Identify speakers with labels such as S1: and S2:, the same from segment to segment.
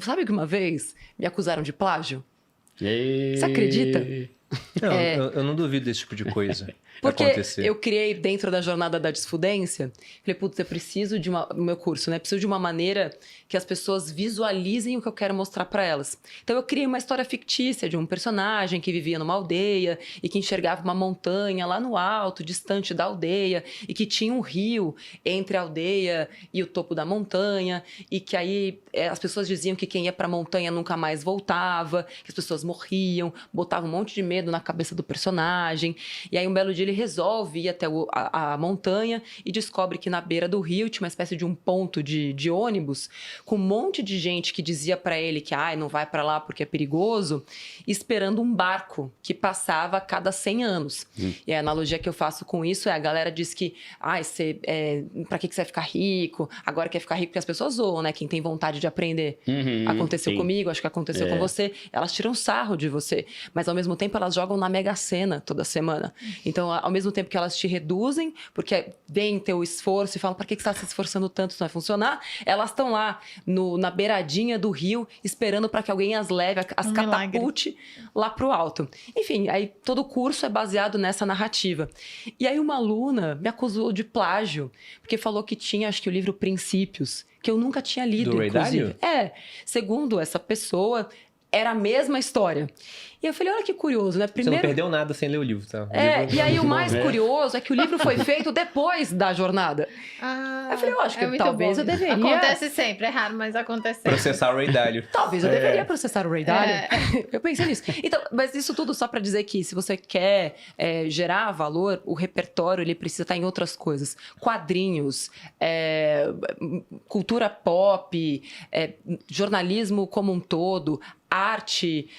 S1: Sabe que uma vez me acusaram de plágio?
S2: E...
S1: Você acredita?
S3: Não, eu não duvido desse tipo de coisa
S1: Porque
S3: acontecer.
S1: eu criei dentro da jornada da desfudência, falei, putz, eu preciso de no meu curso, né? Preciso de uma maneira que as pessoas visualizem o que eu quero mostrar para elas. Então eu criei uma história fictícia de um personagem que vivia numa aldeia e que enxergava uma montanha lá no alto, distante da aldeia, e que tinha um rio entre a aldeia e o topo da montanha, e que aí as pessoas diziam que quem ia para a montanha nunca mais voltava, que as pessoas morriam, botavam um monte de medo na cabeça do personagem. E aí um belo dia ele resolve ir até a montanha e descobre que na beira do rio tinha uma espécie de um ponto de ônibus com um monte de gente que dizia para ele que não vai para lá porque é perigoso, esperando um barco que passava a cada 100 anos. E a analogia que eu faço com isso a galera diz que para que você vai ficar rico? Agora quer ficar rico porque as pessoas zoam, né? Quem tem vontade de aprender. Aconteceu comigo, acho que aconteceu com você. Elas tiram sarro de você, mas ao mesmo tempo elas jogam na Mega Sena toda semana. Então, ao mesmo tempo que elas te reduzem, porque veem teu esforço e falam, para que você está se esforçando tanto, isso não vai funcionar? Elas estão lá na beiradinha do rio, esperando para que alguém as leve, as catapulte lá pro alto. Enfim, aí todo o curso é baseado nessa narrativa. E aí uma aluna me acusou de plágio, porque falou que tinha, acho que o livro Princípios, que eu nunca tinha lido,
S3: Do
S1: inclusive.
S3: Ray
S1: Segundo essa pessoa, era a mesma história. E eu falei, olha que curioso, né?
S3: Você não perdeu nada sem ler o livro, tá?
S1: E aí o mais curioso é que o livro foi feito depois da jornada. Eu falei, eu acho que talvez eu deveria...
S4: Acontece sempre, é raro, mas acontece sempre.
S3: Processar o Ray Dalio.
S1: Talvez eu deveria processar o Ray Dalio. Eu pensei nisso. Então, mas isso tudo só pra dizer que se você quer gerar valor, o repertório ele precisa estar em outras coisas. Quadrinhos, cultura pop, jornalismo como um todo, arte,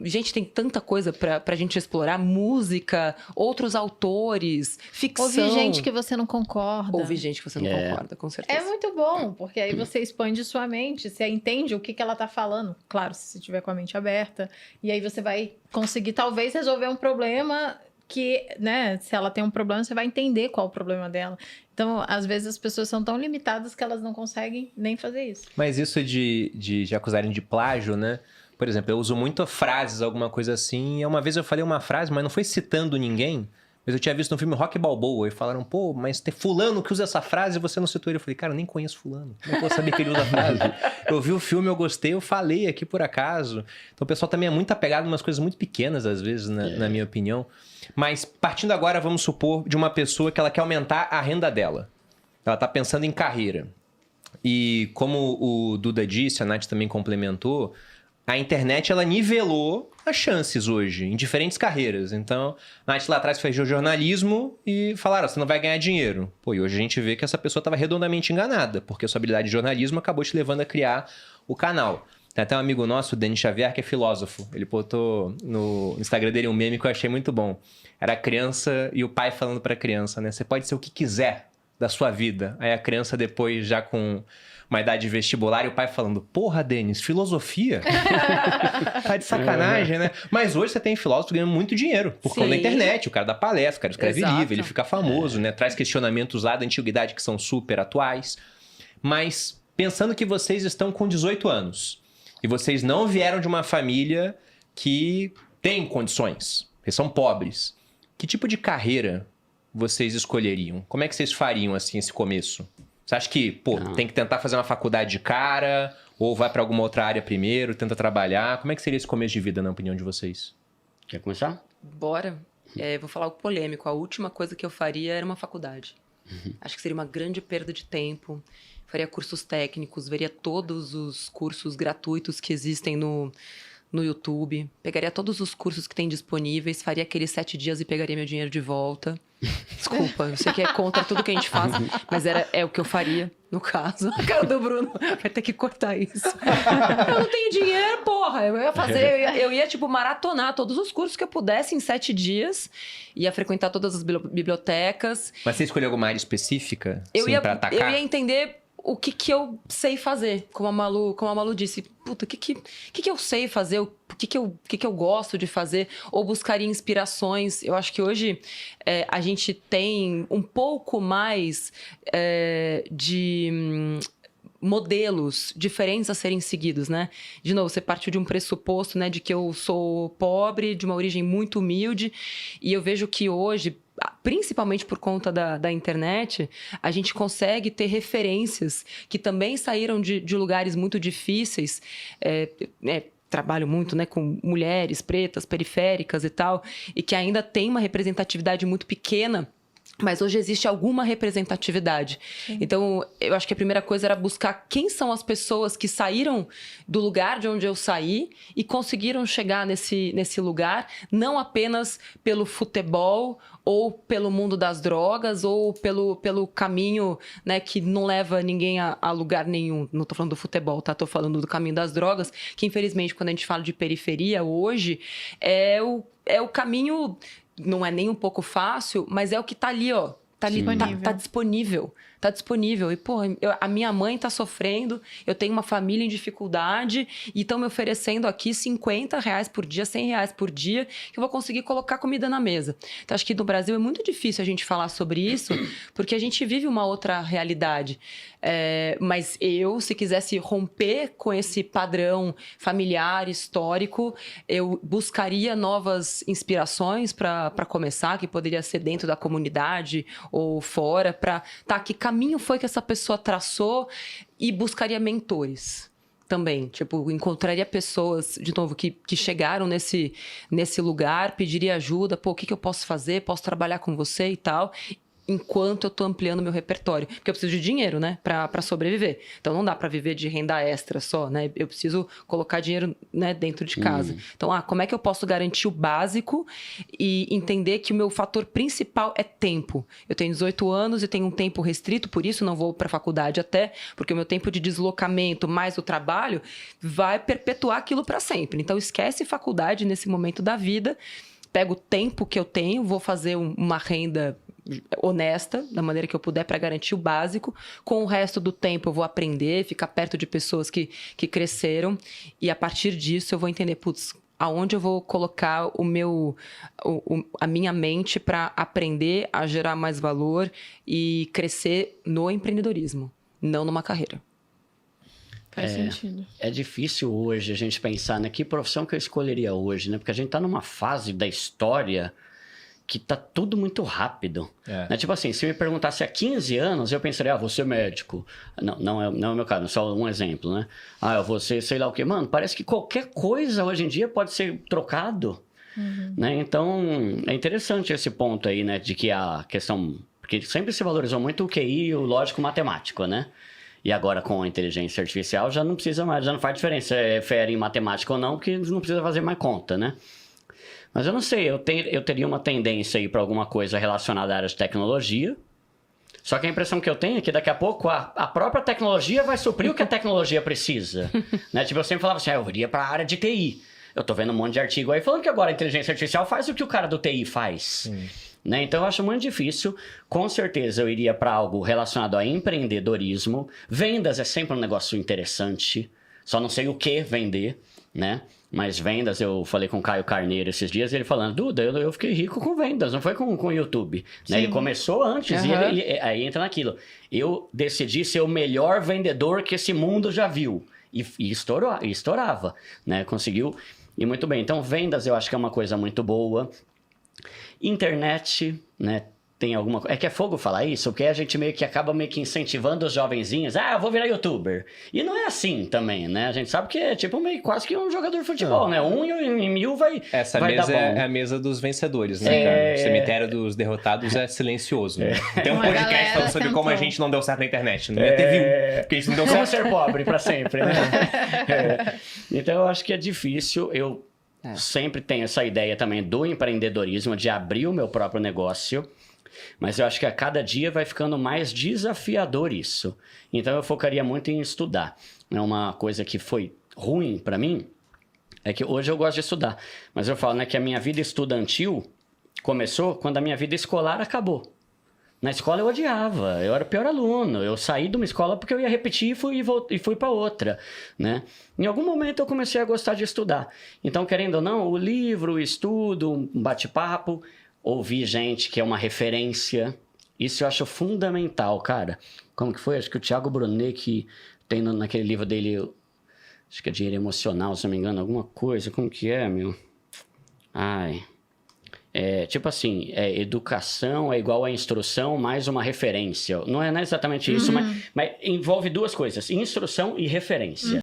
S1: gente, tem tanta coisa pra gente explorar, música, outros autores, ficção.
S4: Ouvir gente que você não concorda.
S1: Ouvir gente que você não concorda, com certeza.
S4: É muito bom, porque aí você expande sua mente, você entende o que ela tá falando, claro, se você tiver com a mente aberta, e aí você vai conseguir talvez resolver um problema que, né, se ela tem um problema, você vai entender qual é o problema dela. Então, às vezes as pessoas são tão limitadas que elas não conseguem nem fazer isso.
S3: Mas isso de acusarem de plágio, né? Por exemplo, eu uso muito frases, alguma coisa assim. E uma vez eu falei uma frase, mas não foi citando ninguém. Mas eu tinha visto no filme Rock Balboa e falaram, pô, mas tem fulano que usa essa frase e você não citou ele. Eu falei, cara, eu nem conheço fulano. Não vou saber que ele usa a frase. Eu vi o filme, eu gostei, eu falei aqui por acaso. Então o pessoal também é muito apegado em umas coisas muito pequenas, às vezes, na minha opinião. Mas partindo agora, vamos supor, de uma pessoa que ela quer aumentar a renda dela. Ela tá pensando em carreira. E como o Duda disse, a Nath também complementou, a internet ela nivelou as chances hoje, em diferentes carreiras. Então, a Nath lá atrás fez jornalismo e falaram, você não vai ganhar dinheiro. Pô, e hoje a gente vê que essa pessoa estava redondamente enganada, porque a sua habilidade de jornalismo acabou te levando a criar o canal. Tem até um amigo nosso, o Denis Xavier, que é filósofo. Ele botou no Instagram dele um meme que eu achei muito bom. Era a criança e o pai falando para a criança, né? Você pode ser o que quiser da sua vida. Aí a criança depois, já com uma idade vestibular, e o pai falando, porra, Denis, filosofia? Tá de sacanagem, né? Mas hoje você tem filósofo ganhando muito dinheiro por conta da internet. O cara dá palestra, o cara escreve livro, ele fica famoso, né? Traz questionamentos lá da antiguidade que são super atuais. Mas pensando que vocês estão com 18 anos e vocês não vieram de uma família que tem condições, eles são pobres, que tipo de carreira vocês escolheriam? Como é que vocês fariam, assim, esse começo? Você acha que, tem que tentar fazer uma faculdade de cara? Ou vai para alguma outra área primeiro, tenta trabalhar? Como é que seria esse começo de vida, na opinião de vocês?
S2: Quer começar?
S1: Bora. Vou falar algo polêmico. A última coisa que eu faria era uma faculdade. Acho que seria uma grande perda de tempo. Faria cursos técnicos, veria todos os cursos gratuitos que existem no YouTube. Pegaria todos os cursos que tem disponíveis, faria aqueles 7 dias e pegaria meu dinheiro de volta. Desculpa, eu sei que é contra tudo que a gente faz, mas é o que eu faria, no caso. A cara do Bruno, vai ter que cortar isso. Eu não tenho dinheiro, porra. Eu ia fazer, eu ia tipo, maratonar todos os cursos que eu pudesse em 7 dias. Ia frequentar todas as bibliotecas.
S3: Mas você escolheu alguma área específica, pra atacar?
S1: Eu ia entender o que eu sei fazer, como a Malu disse. Puta, o que eu sei fazer? O que eu gosto de fazer? Ou buscaria inspirações? Eu acho que hoje a gente tem um pouco mais de modelos diferentes a serem seguidos, né? De novo, você partiu de um pressuposto, né, de que eu sou pobre, de uma origem muito humilde, e eu vejo que hoje, principalmente por conta da internet, a gente consegue ter referências que também saíram de lugares muito difíceis, trabalho muito, né, com mulheres pretas, periféricas e tal, e que ainda tem uma representatividade muito pequena, mas hoje existe alguma representatividade. Sim. Então, eu acho que a primeira coisa era buscar quem são as pessoas que saíram do lugar de onde eu saí e conseguiram chegar nesse lugar, não apenas pelo futebol ou pelo mundo das drogas ou pelo caminho, né, que não leva ninguém a lugar nenhum. Não estou falando do futebol, tá? Estou falando do caminho das drogas, que infelizmente, quando a gente fala de periferia hoje, é o caminho... Não é nem um pouco fácil, mas é o que tá ali, ó. Tá ali, tá disponível. Tá disponível. E, pô, a minha mãe tá sofrendo, eu tenho uma família em dificuldade e estão me oferecendo aqui R$50 por dia, R$100 por dia, que eu vou conseguir colocar comida na mesa. Então, acho que no Brasil é muito difícil a gente falar sobre isso, porque a gente vive uma outra realidade. Mas eu, se quisesse romper com esse padrão familiar, histórico, eu buscaria novas inspirações para começar, que poderia ser dentro da comunidade ou fora, para que caminho foi que essa pessoa traçou, e buscaria mentores também. Tipo, encontraria pessoas, de novo, que chegaram nesse lugar, pediria ajuda, pô, o que eu posso fazer? Posso trabalhar com você e tal, enquanto eu tô ampliando meu repertório. Porque eu preciso de dinheiro, né? Pra sobreviver. Então, não dá pra viver de renda extra só, né? Eu preciso colocar dinheiro, né, dentro de casa. Então, como é que eu posso garantir o básico e entender que o meu fator principal é tempo? Eu tenho 18 anos e tenho um tempo restrito, por isso não vou pra faculdade até, porque o meu tempo de deslocamento mais o trabalho vai perpetuar aquilo pra sempre. Então, esquece faculdade nesse momento da vida, pego o tempo que eu tenho, vou fazer uma renda honesta, da maneira que eu puder, para garantir o básico. Com o resto do tempo eu vou aprender, ficar perto de pessoas que cresceram, e a partir disso eu vou entender, putz, aonde eu vou colocar a minha mente para aprender a gerar mais valor e crescer no empreendedorismo, não numa carreira.
S4: Faz sentido.
S2: É difícil hoje a gente pensar, né, que profissão que eu escolheria hoje, né? Porque a gente tá numa fase da história que tá tudo muito rápido. Né? Tipo assim, se me perguntasse há 15 anos, eu pensaria, vou ser médico. Não é o meu caso, só um exemplo, né? Eu vou ser sei lá o quê. Mano, parece que qualquer coisa hoje em dia pode ser trocado. Né? Então, é interessante esse ponto aí, né? De que a questão... Porque sempre se valorizou muito o QI e o lógico-matemático, né? E agora com a inteligência artificial já não precisa mais, já não faz diferença se é fera em matemática ou não, porque não precisa fazer mais conta, né? Mas eu não sei, eu teria uma tendência aí para alguma coisa relacionada à área de tecnologia. Só que a impressão que eu tenho é que daqui a pouco a própria tecnologia vai suprir o que a tecnologia precisa. Né? Tipo, eu sempre falava assim, eu iria para a área de TI. Eu tô vendo um monte de artigo aí falando que agora a inteligência artificial faz o que o cara do TI faz. Né? Então eu acho muito difícil. Com certeza eu iria para algo relacionado a empreendedorismo. Vendas é sempre um negócio interessante. Só não sei o que vender, né? Mas vendas, eu falei com o Caio Carneiro esses dias, ele falando, Duda, eu fiquei rico com vendas, não foi com o YouTube. Né? Ele começou antes e aí entra naquilo. Eu decidi ser o melhor vendedor que esse mundo já viu. E estourava, né? Conseguiu ir muito bem. Então, vendas eu acho que é uma coisa muito boa. Internet, né? Tem alguma coisa... É que é fogo falar isso, porque a gente acaba incentivando os jovenzinhos. Eu vou virar youtuber. E não é assim também, né? A gente sabe que é tipo quase que um jogador de futebol, né? Em 1000 vai
S3: Essa
S2: vai
S3: mesa
S2: dar bom.
S3: é a mesa dos vencedores, né, cara? O cemitério dos derrotados é silencioso. Né? Tem um
S4: Uma
S3: podcast
S4: galera
S3: falando sobre como a
S4: tentou.
S3: gente não deu certo na internet. Não ia ter view, porque a gente não deu
S2: Como
S3: certo.
S2: ser pobre pra sempre, né? Então eu acho que é difícil. Eu sempre tenho essa ideia também do empreendedorismo, de abrir o meu próprio negócio. Mas eu acho que a cada dia vai ficando mais desafiador isso. Então eu focaria muito em estudar. Uma coisa que foi ruim para mim é que hoje eu gosto de estudar. Mas eu falo, né, que a minha vida estudantil começou quando a minha vida escolar acabou. Na escola eu odiava, eu era o pior aluno. Eu saí de uma escola porque eu ia repetir e fui para outra, né? Em algum momento eu comecei a gostar de estudar. Então, querendo ou não, o livro, o estudo, um bate-papo... Ouvir gente que é uma referência, isso eu acho fundamental, cara. Como que foi? Acho que o Thiago Brunet que tem naquele livro dele, acho que é Dinheiro Emocional, se não me engano, alguma coisa. Como que é, meu? Ai... tipo assim, educação é igual a instrução mais uma referência. Não é exatamente isso, mas envolve duas coisas, instrução e referência.